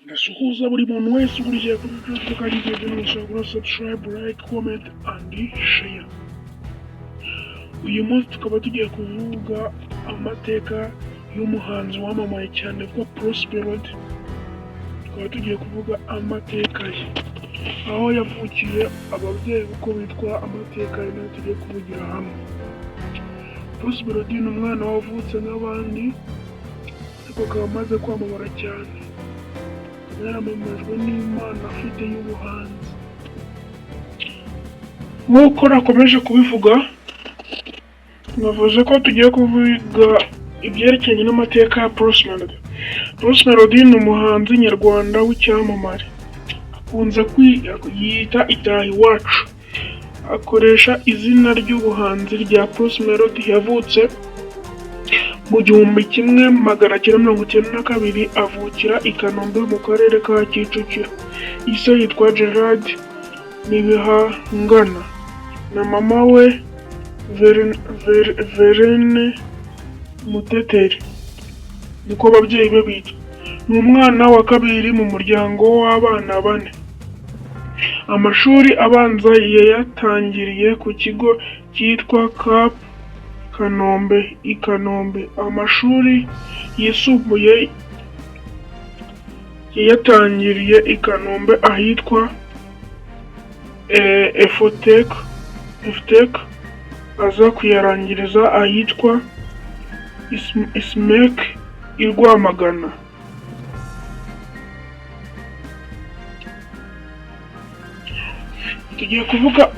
Ndasuhuza buri muntu wese ukurikiye kuri Facebook ari kugura subscribe, like, comment and share. Uyu munsi tukaba tugiye kuvuga amateka y'umuhanzi wamamaye cyane witwa Bruce Melody. Tukaba tugiye kuvuga amateka ye, aho yavukiye, ababyeyi uko bitwa, amateka ye nayo tugiye kuvugira hamwe. Bruce Melody ni umwana wavutse nk'abandi ariko akaba amaze kwamamara cyane, yaramamajwe n'impano afite y'ubuhanzi. Nk'uko nakomeje kubivuga, navuze ko tugiye kuvuga ibyerekeranye n'amateka ya Bruce Melody. Bruce Melody ni umuhanzi nyarwanda w'icyamamare, akunze kwiyita Itaha Iwacu. Akoresha izina ry'ubuhanzi rya Bruce Melody. Yavutse mu 1992, avukira i Kanombe mu karere ka Kicukiro. Ise yitwa Gerard Nibihangana na mama we Verene Muteteri, niko ababyeyi be bitwa. Ni umwana wa kabiri mu muryango w'abana bane. Amashuri abanza yayatangiriye ku kigo cyitwa Cap Kanombe i Kanombe. Amashuri yisumbuye yayatangiriye i Kanombe ahitwa Efotek, aza kuyarangiriza ahitwa Ismek i Rwamagana. Tugiye kuvuga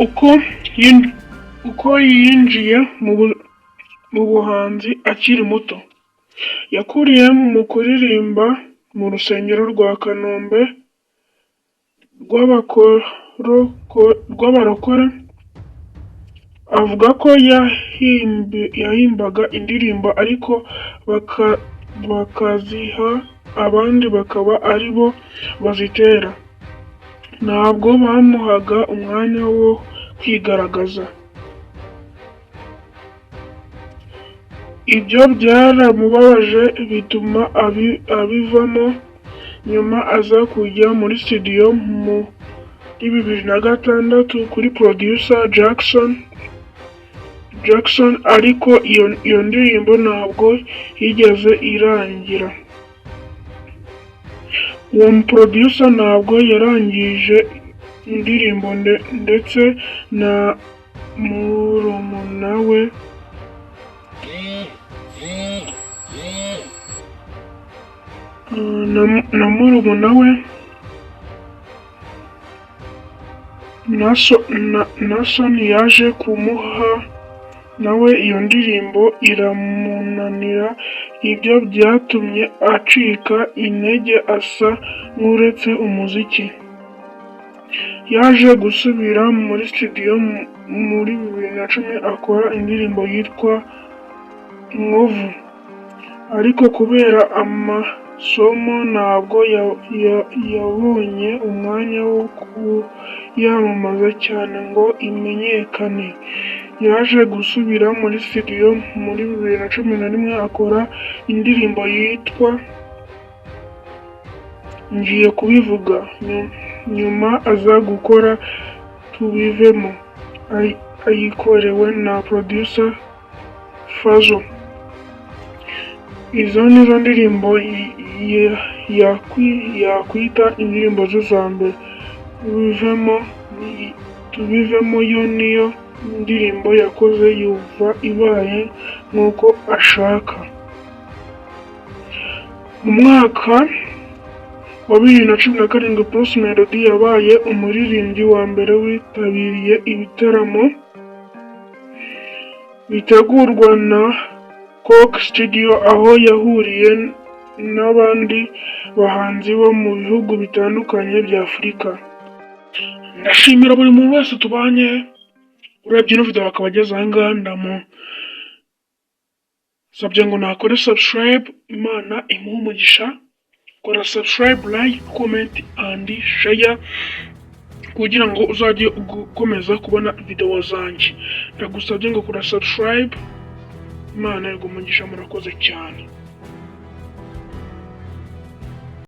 uko yinjiye mu buhanzi akiri muto. Yakuriye mu kuririmba mu rusengero rwa Kanombe rw'abarokore. Avuga ko yahimbaga indirimbo ariko bakaziha abandi bakaba ari bo bazitera. Ntabwo bamuhaga umwanya wo kwigaragaza. Ibyo byaramubabaje bituma abivamo. Nyuma aza kujya muri studio muri 2006 kuri producer Jackson, ariko iyo ndirimbo ntabwo yigeze irangira. Uwo producer ntabwo yarangije indirimbo ndetse na murumuna we Nason yaje kumuha nawe iyo ndirimbo iramunanira. Ibyo byatumye acika intege asa nk'uretse umuziki. Yaje gusubira muri studio muri 2010 akora indirimbo yitwa Inkovu, ariko kubera amasomo ntabwo yabonye umwanya wo kuyamamaza cyane ngo imenyekane. Yaje gusubira muri studio muri 2011 akora indirimbo yitwa Ngiye Kubivuga. Nyuma aza gukora Tubivemo, ayikorewe na producer Fazo. Izo nizo ndirimbo yakwita indirimbo ze za mbere. Tubivemo yo niyo ndirimbo yakoze yumva ibaye nk'uko ashaka. Mu mwaka wa 2017 Bruce Melody yabaye umuririmbyi wa mbere witabiriye ibitaramo bitegurwa na Coke Studio, aho yahuriye n'abandi bahanzi bo mu bihugu bitandukanye bya Afurika. Ndashimira buri muntu wese tubanye urebye ino video akaba ageze aha ngaha. Ndamusabye ngo nakore subscribe. Imana imuhe umugisha. Kora subscribe, like, comment and share kugira ngo uzajye ukomeza kubona video zanjye. Ndagusabye ngo kora subscribe. Imana iguhe umugisha, murakoze cyane.